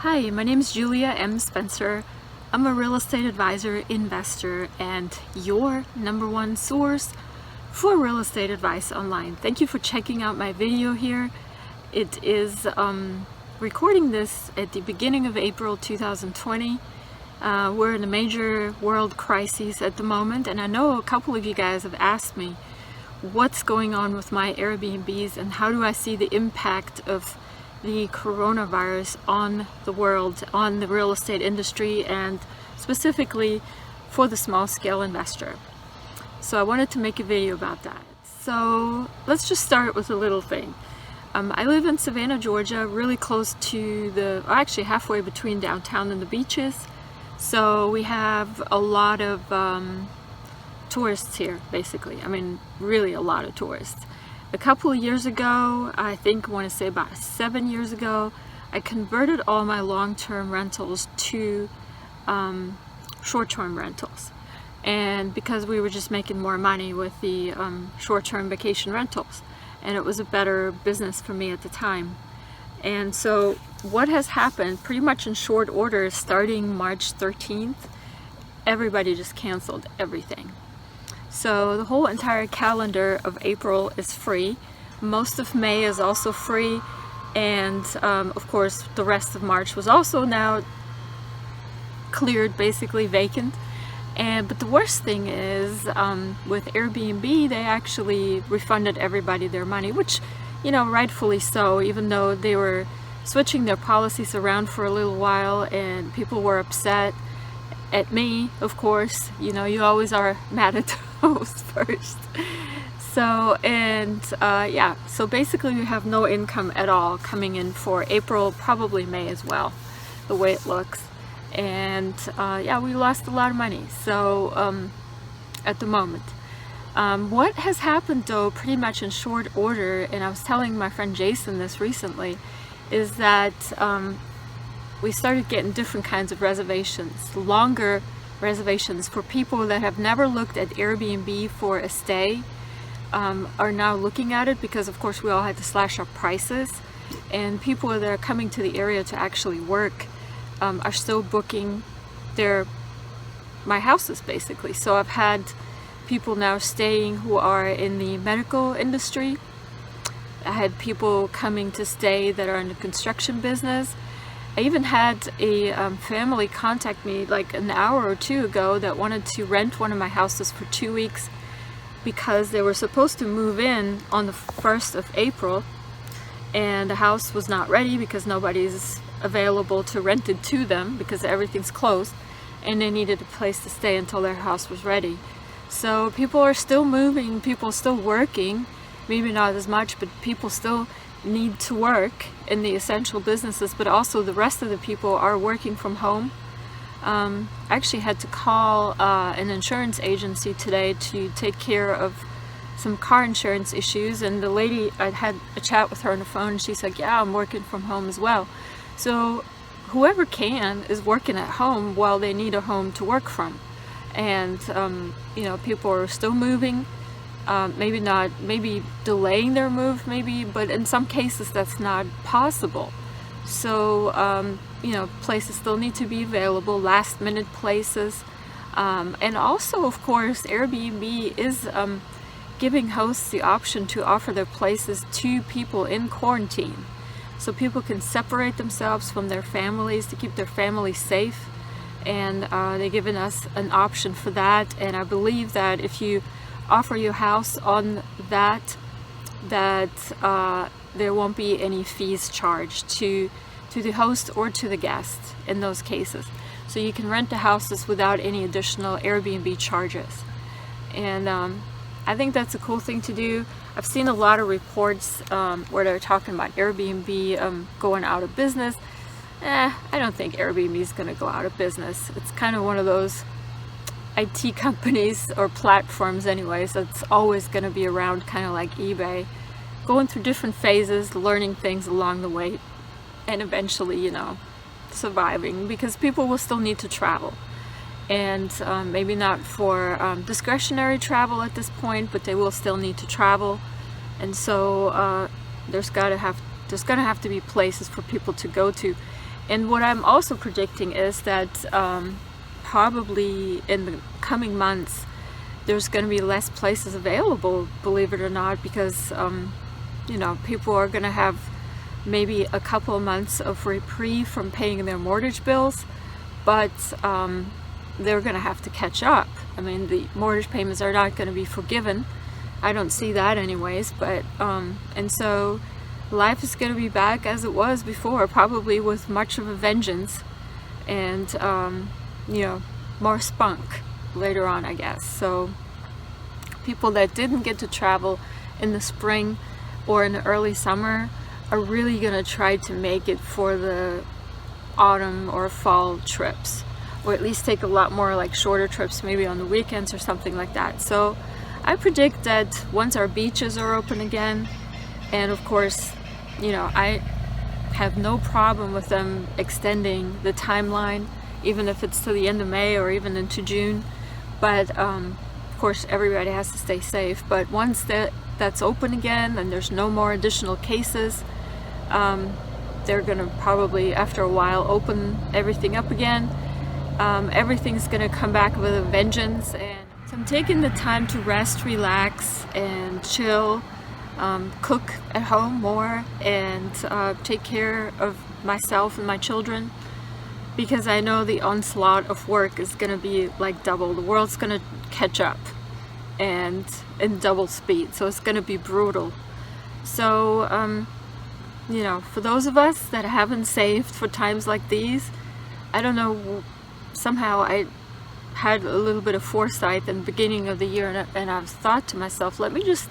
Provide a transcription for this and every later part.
Hi, my name is Julia M. Spencer. I'm a real estate advisor, investor, and your number one source for real estate advice online. Thank you for checking out my video here. It is recording this at the beginning of April 2020. We're in a major world crisis at the moment, and I know a couple of you guys have asked me what's going on with my Airbnbs and how do I see the impact of the coronavirus on the world, on the real estate industry, and specifically for the small scale investor. So I wanted to make a video about that. So let's just start with a little thing. I live in Savannah, Georgia, really close to actually halfway between downtown and the beaches. So we have a lot of tourists here, basically. I mean, really a lot of tourists. A couple of years ago, I want to say about 7 years ago, I converted all my long-term rentals to short-term rentals. And because we were just making more money with the short-term vacation rentals, and it was a better business for me at the time. And so what has happened pretty much in short order, starting March 13th, everybody just canceled everything. So the whole entire calendar of April is free. Most of May is also free. And of course, the rest of March was also now cleared, basically vacant. But the worst thing is, with Airbnb, they actually refunded everybody their money, which, you know, rightfully so, even though they were switching their policies around for a little while and people were upset at me, of course. You know, you always are mad at those first. So, yeah, so basically we have no income at all coming in for April, probably May as well, the way it looks. And yeah, we lost a lot of money, so at the moment. What has happened though, pretty much in short order, and I was telling my friend Jason this recently, is that we started getting different kinds of reservations, longer reservations for people that have never looked at Airbnb for a stay, are now looking at it because of course we all had to slash our prices, and people that are coming to the area to actually work are still booking my houses basically. So I've had people now staying who are in the medical industry. I had people coming to stay that are in the construction business. I even had a family contact me like an hour or two ago that wanted to rent one of my houses for 2 weeks because they were supposed to move in on the 1st of April and the house was not ready because nobody's available to rent it to them because everything's closed, and they needed a place to stay until their house was ready. So people are still moving, people still working, maybe not as much, but people still need to work in the essential businesses, but also the rest of the people are working from home. I actually had to call an insurance agency today to take care of some car insurance issues, and the lady, I had a chat with her on the phone, and she's like, yeah, I'm working from home as well. So whoever can is working at home while they need a home to work from. And you know, people are still moving, maybe delaying their move, but in some cases that's not possible. So you know, places still need to be available, last minute places. And also, of course, Airbnb is giving hosts the option to offer their places to people in quarantine. So people can separate themselves from their families to keep their families safe. And they've given us an option for that. And I believe that if you offer your house on that there won't be any fees charged to the host or to the guest in those cases. So you can rent the houses without any additional Airbnb charges. And I think that's a cool thing to do. I've seen a lot of reports where they're talking about Airbnb going out of business. I don't think Airbnb is going to go out of business. It's kind of one of those IT companies or platforms anyways that's always going to be around, kind of like eBay, going through different phases, learning things along the way, and eventually, you know, surviving, because people will still need to travel. And maybe not for discretionary travel at this point, but they will still need to travel. And so there's gonna have to be places for people to go to. And what I'm also predicting is that probably in the coming months, there's going to be less places available, believe it or not, because people are going to have maybe a couple of months of reprieve from paying their mortgage bills, but they're going to have to catch up. I mean, the mortgage payments are not going to be forgiven. I don't see that anyways, but and so life is going to be back as it was before, probably with much of a vengeance, and more spunk later on, I guess. So people that didn't get to travel in the spring or in the early summer are really going to try to make it for the autumn or fall trips, or at least take a lot more like shorter trips, maybe on the weekends or something like that. So I predict that once our beaches are open again, and of course, I have no problem with them extending the timeline, even if it's to the end of May or even into June. But of course, everybody has to stay safe. But once that's open again and there's no more additional cases, they're going to probably, after a while, open everything up again. Everything's going to come back with a vengeance. And so I'm taking the time to rest, relax, and chill, cook at home more, and take care of myself and my children, because I know the onslaught of work is going to be like double. The world's going to catch up and in double speed, so it's going to be brutal. So for those of us that haven't saved for times like these, I don't know, somehow I had a little bit of foresight in the beginning of the year, and I've thought to myself, let me just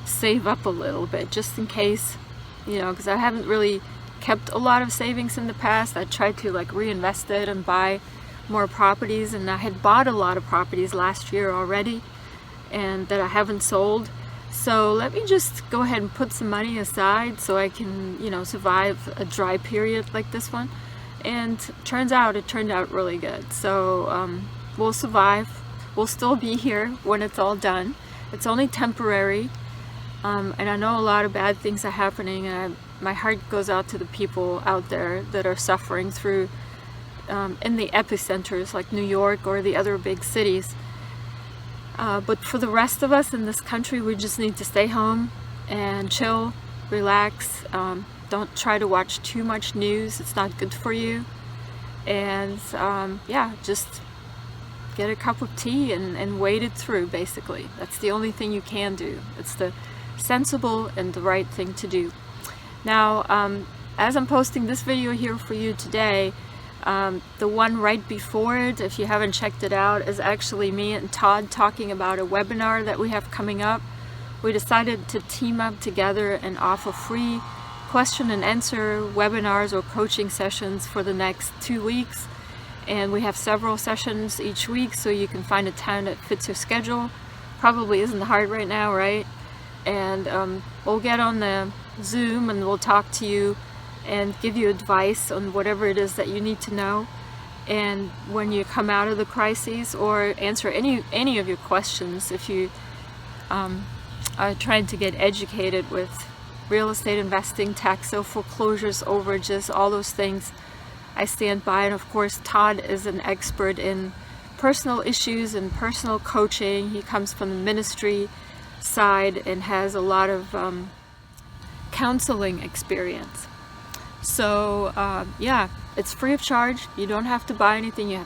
save up a little bit just in case, because I haven't really kept a lot of savings in the past. I tried to like reinvest it and buy more properties, and I had bought a lot of properties last year already and that I haven't sold. So let me just go ahead and put some money aside so I can, survive a dry period like this one. And it turned out really good. So we'll survive. We'll still be here when it's all done. It's only temporary. And I know a lot of bad things are happening, and my heart goes out to the people out there that are suffering through in the epicenters like New York or the other big cities. But for the rest of us in this country, we just need to stay home and chill, relax. Don't try to watch too much news. It's not good for you. And just get a cup of tea and wait it through, basically. That's the only thing you can do. It's the sensible and the right thing to do. Now, as I'm posting this video here for you today, the one right before it, if you haven't checked it out, is actually me and Todd talking about a webinar that we have coming up. We decided to team up together and offer free question and answer webinars or coaching sessions for the next 2 weeks. And we have several sessions each week, so you can find a time that fits your schedule. Probably isn't hard right now, right? And we'll get on the Zoom and we'll talk to you and give you advice on whatever it is that you need to know, and when you come out of the crises, or answer any of your questions if you are trying to get educated with real estate investing, tax sale, foreclosures, overages, all those things. I stand by. And of course, Todd is an expert in personal issues and personal coaching. He comes from the ministry side and has a lot of counseling experience. So it's free of charge. You don't have to buy anything. You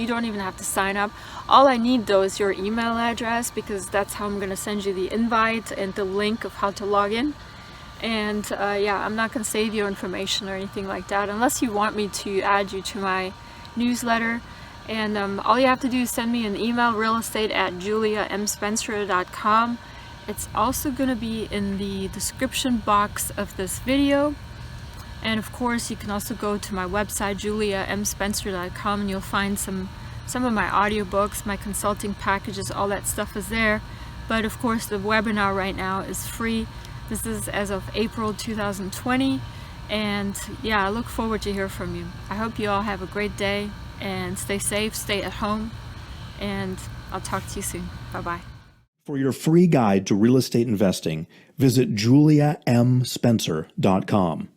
don't even have to sign up. All I need though is your email address, because that's how I'm going to send you the invite and the link of how to log in. And I'm not going to save your information or anything like that unless you want me to add you to my newsletter. And all you have to do is send me an email, realestate@juliamspencer.com. It's also going to be in the description box of this video. And of course, you can also go to my website, juliamspencer.com, and you'll find some of my audiobooks, my consulting packages, all that stuff is there. But of course, the webinar right now is free. This is as of April 2020. And I look forward to hear from you. I hope you all have a great day, and stay safe, stay at home, and I'll talk to you soon. Bye-bye. For your free guide to real estate investing, visit juliamspencer.com.